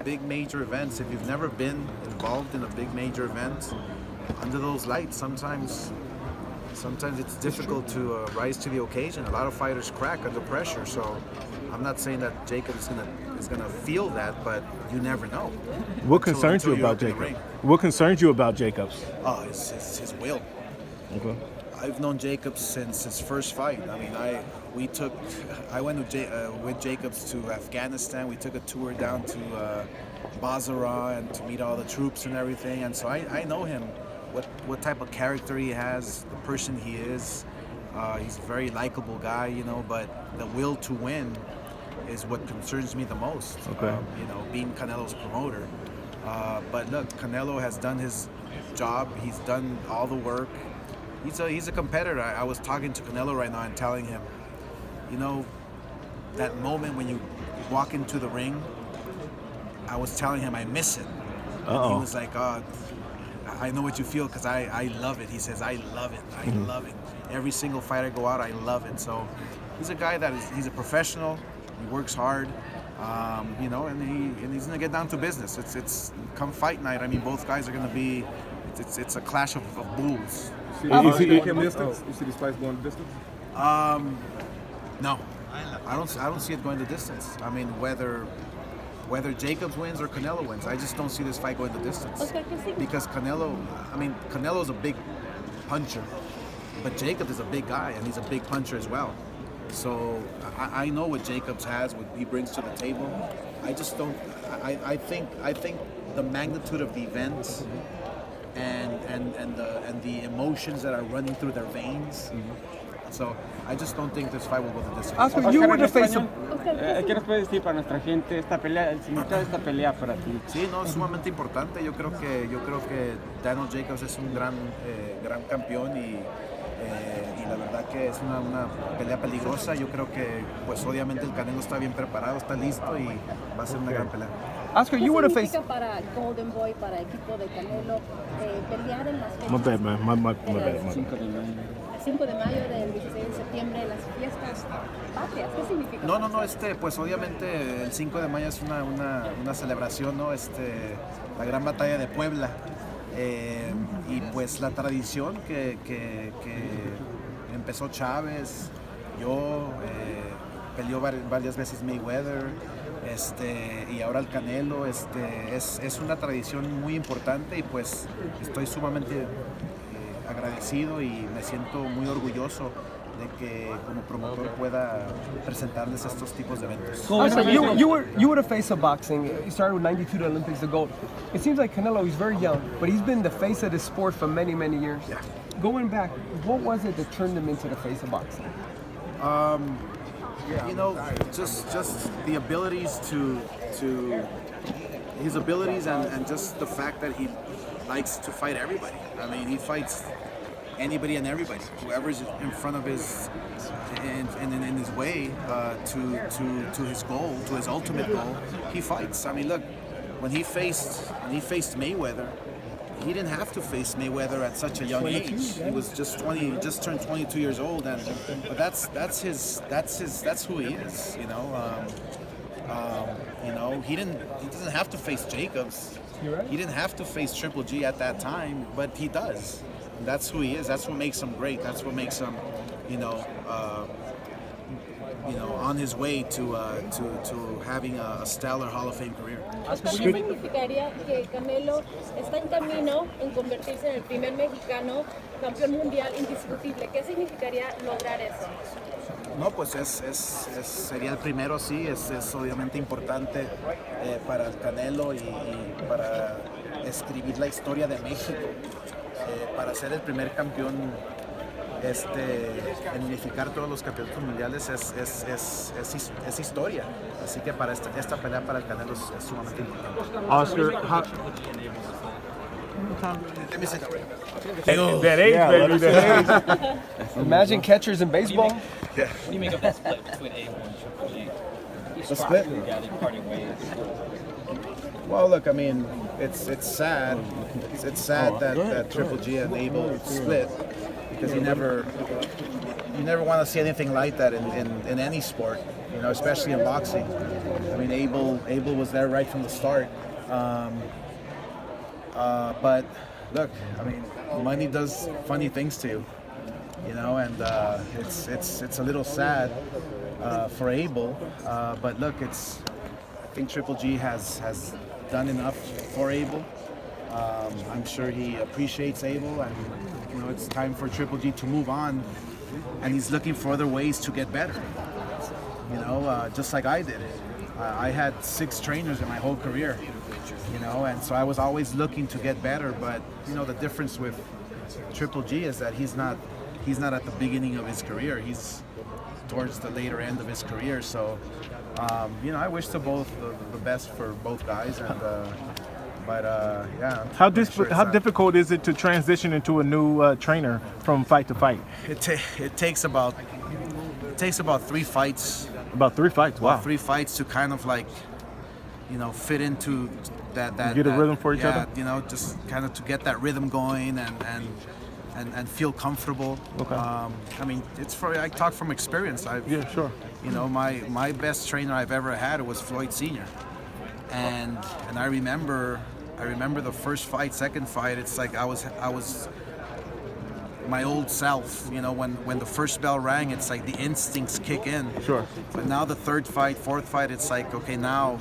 big major events, if you've never been involved in a big major event, under those lights, sometimes it's difficult to rise to the occasion. A lot of fighters crack under pressure, so I'm not saying that Jacob is gonna feel that, but you never know. What concerns you about Jacobs? What concerns you about Jacobs? Oh, it's his will. Okay. I've known Jacobs since his first fight. I mean, I went with Jacobs to Afghanistan. We took a tour down to Basra and to meet all the troops and everything. And so I know him, what type of character he has, the person he is. He's a very likable guy, you know, but the will to win is what concerns me the most. Okay. You know, being Canelo's promoter. But look, Canelo has done his job. He's done all the work. He's a competitor. I was talking to Canelo right now and telling him, you know, that moment when you walk into the ring, I was telling him I miss it. Uh-oh. He was like, oh, I know what you feel because I love it. He says, I love it. I love it. Every single fight I go out, I love it. So he's a guy he's a professional. He works hard, you know, and he's gonna get down to business. It's come fight night. I mean, both guys are gonna be. It's a clash of bulls. You see these fights going the distance? No, I don't see it going the distance. I mean, whether Jacobs wins or Canelo wins, I just don't see this fight going the distance. Because Canelo's a big puncher, but Jacobs is a big guy and he's a big puncher as well. So I know what Jacobs has, what he brings to the table. I just don't. I think the magnitude of the event and the emotions that are running through their veins. So I just don't think this fight will go the distance. Oscar, you were the face of... ¿Qué nos puedes decir para nuestra gente esta pelea, el significado de esta pelea para ti? Sí, no, es sumamente importante. Yo creo que Daniel Jacobs es un gran campeón y la verdad que es una pelea peligrosa. Yo creo que pues obviamente el Canelo está bien preparado, está listo y va a ser una gran pelea. Oscar, you were the face... ¿Qué significa para Golden Boy, para el equipo de Canelo, pelear en las fechas? My bad, man. My bad. El 5 de mayo, del 16 de septiembre, las fiestas patrias, ¿qué significa? No, pues obviamente el 5 de mayo es una celebración, ¿no? La gran batalla de Puebla. Y pues la tradición que empezó Chávez, peleó varias veces Mayweather, y ahora el Canelo, es una tradición muy importante y pues estoy sumamente agradecido y me siento muy orgulloso de que como promotor pueda presentarles estos tipos de eventos. Oscar, you were the face of boxing. You started with 92 Olympics, the gold. It seems like Canelo, he's very young, but he's been the face of the sport for many, many years. Yeah. Going back, what was it that turned him into the face of boxing? You know, just the abilities his abilities and just the fact that he likes to fight everybody. I mean, he fights anybody and everybody. Whoever's in front of his in his way to his goal, to his ultimate goal, he fights. I mean, look, when he faced Mayweather, he didn't have to face Mayweather at such a young age. He was just turned 22 years old, but that's who he is. You know, he doesn't have to face Jacobs. He didn't have to face Triple G at that time, but he does. And that's who he is. That's what makes him great. That's what makes him, on his way to having a stellar Hall of Fame career. ¿Qué significaría que Canelo está en camino en convertirse en el primer mexicano campeón mundial indiscutible? ¿Qué significaría lograr eso? No, pues sería el primero, sí, es obviamente importante para el Canelo y para escribir la historia de México, para ser el primer campeón en unificar todos los campeonatos mundiales es historia, así que para esta pelea para el Canelo es sumamente importante. Oscar, Let me sit down. that age, baby, that age. Imagine catchers in baseball. Yeah. What do you make of that split between A1 and Triple G? The split? Yeah, they parted ways. Well, look, I mean, it's sad. It's sad that Triple G and Abel split because you never want to see anything like that in any sport, especially in boxing. I mean, Abel was there right from the start. But look, I mean, money does funny things to you, you know, and it's a little sad for Abel. But look, I think Triple G has done enough for Abel. I'm sure he appreciates Abel, and you know, it's time for Triple G to move on, and he's looking for other ways to get better. You know, just like I did. I had 6 trainers in my whole career, you know, and so I was always looking to get better. But you know, the difference with Triple G is that he's not at the beginning of his career. He's towards the later end of his career. So, you know, I wish the best for both guys. And yeah. How difficult is it to transition into a new trainer from fight to fight? It takes about 3 fights. About 3 fights. Wow. 3 fights to kind of like, you know, fit into that get a rhythm for each other. You know, just kind of to get that rhythm going and feel comfortable. Okay. I mean, I talk from experience. Yeah, sure. You know, my best trainer I've ever had was Floyd Sr. And I remember the first fight, second fight. It's like I was my old self. You know, when the first bell rang, it's like the instincts kick in. Sure. But now the third fight, fourth fight, it's like, okay, now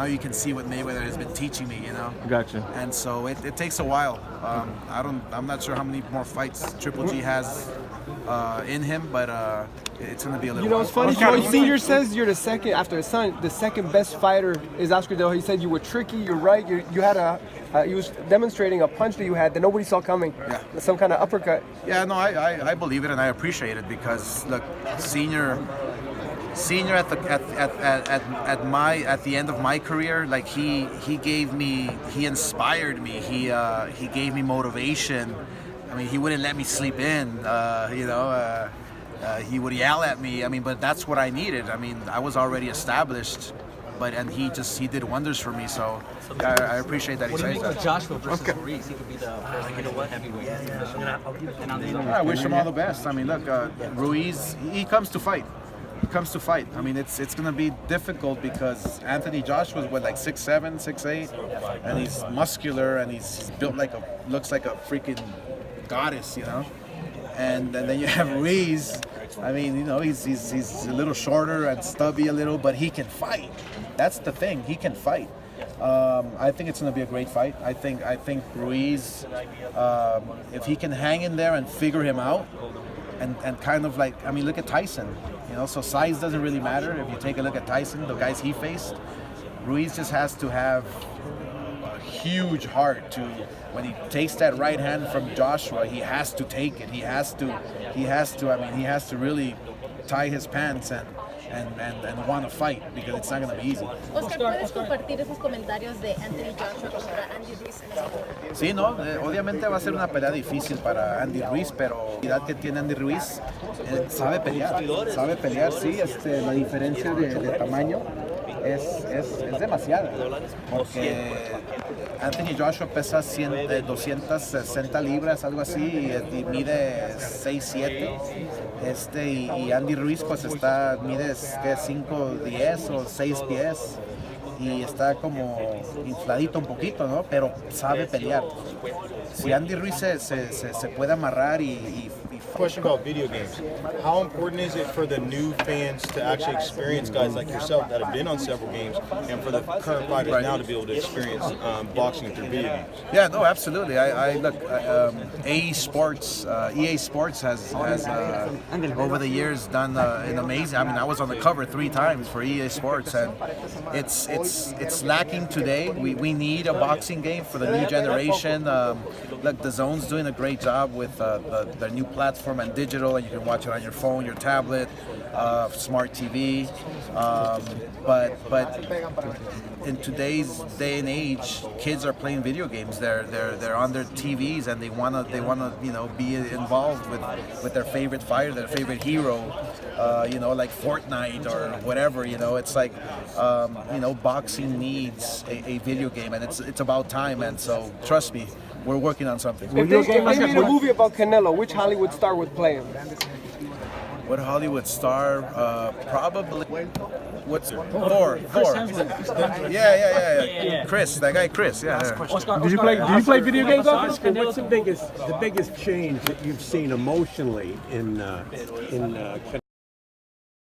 you can see what Mayweather has been teaching me. You know. Gotcha. And so it takes a while. I'm not sure how many more fights Triple G has in him, but it's going to be a little. You know, it's funny. Floyd Senior says you're the second after his son. The second best fighter is Oscar De La Hoya. He said you were tricky. You're right. You had he was demonstrating a punch that you had that nobody saw coming. Yeah. Some kind of uppercut. Yeah, no, I believe it and I appreciate it because look, Senior at the end of my career, like he inspired me. He gave me motivation. I mean, he wouldn't let me sleep in. You know, he would yell at me. I mean, but that's what I needed. I mean, I was already established. And he did wonders for me, so I appreciate that he says that. Joshua versus Ruiz, he could be the first heavyweight. I wish him all the best. I mean, look, Ruiz, he comes to fight. I mean, it's going to be difficult because Anthony Joshua's like 6'7", 6'8", and he's muscular and he's built looks like a freaking goddess, you know. And then you have Ruiz. I mean, you know, he's a little shorter and stubby a little, but he can fight. That's the thing. He can fight. I think it's going to be a great fight. I think Ruiz, if he can hang in there and figure him out, and kind of like, I mean, look at Tyson. You know, so size doesn't really matter. If you take a look at Tyson, the guys he faced, Ruiz just has to have a huge heart to. When he takes that right hand from Joshua, he has to take it. He has to. I mean, he has to really tie his pants and want to fight because it's not going to be easy. Oscar, ¿puedes compartir esos comentarios de Anthony Joshua contra Andy Ruiz en ese momento? Sí, no, obviamente va a ser una pelea difícil para Andy Ruiz, pero la calidad que tiene Andy Ruiz, sabe pelear, sí, la diferencia de tamaño es demasiada, porque Anthony Joshua pesa 260 libras, algo así, y mide 6'7", y Andy Ruiz pues mide 5'10" o 6 pies, y está como infladito un poquito, ¿no? Pero sabe pelear. Si Andy Ruiz se puede amarrar y Question about video games. How important is it for the new fans to actually experience guys like yourself that have been on several games, and for the current fighters now to be able to experience boxing through video games? Yeah, no, absolutely. I look, EA Sports has over the years done an amazing. I mean, I was on the cover 3 times for EA Sports, and it's lacking today. We need a boxing game for the new generation. Look, the Zone's doing a great job with their new platform and digital, and you can watch it on your phone, your tablet, smart TV. But in today's day and age, kids are playing video games. They're on their TVs and they wanna be involved with their favorite fighter, their favorite hero. Like Fortnite or whatever. It's like boxing needs a video game, and it's about time. And so trust me, we're working on something. If they made a movie about Canelo, which Hollywood star would play him? What Hollywood star? Probably. What's Thor? Yeah. Chris, that guy Chris. Yeah. Did you play video games? Oscar, what's the biggest change that you've seen emotionally in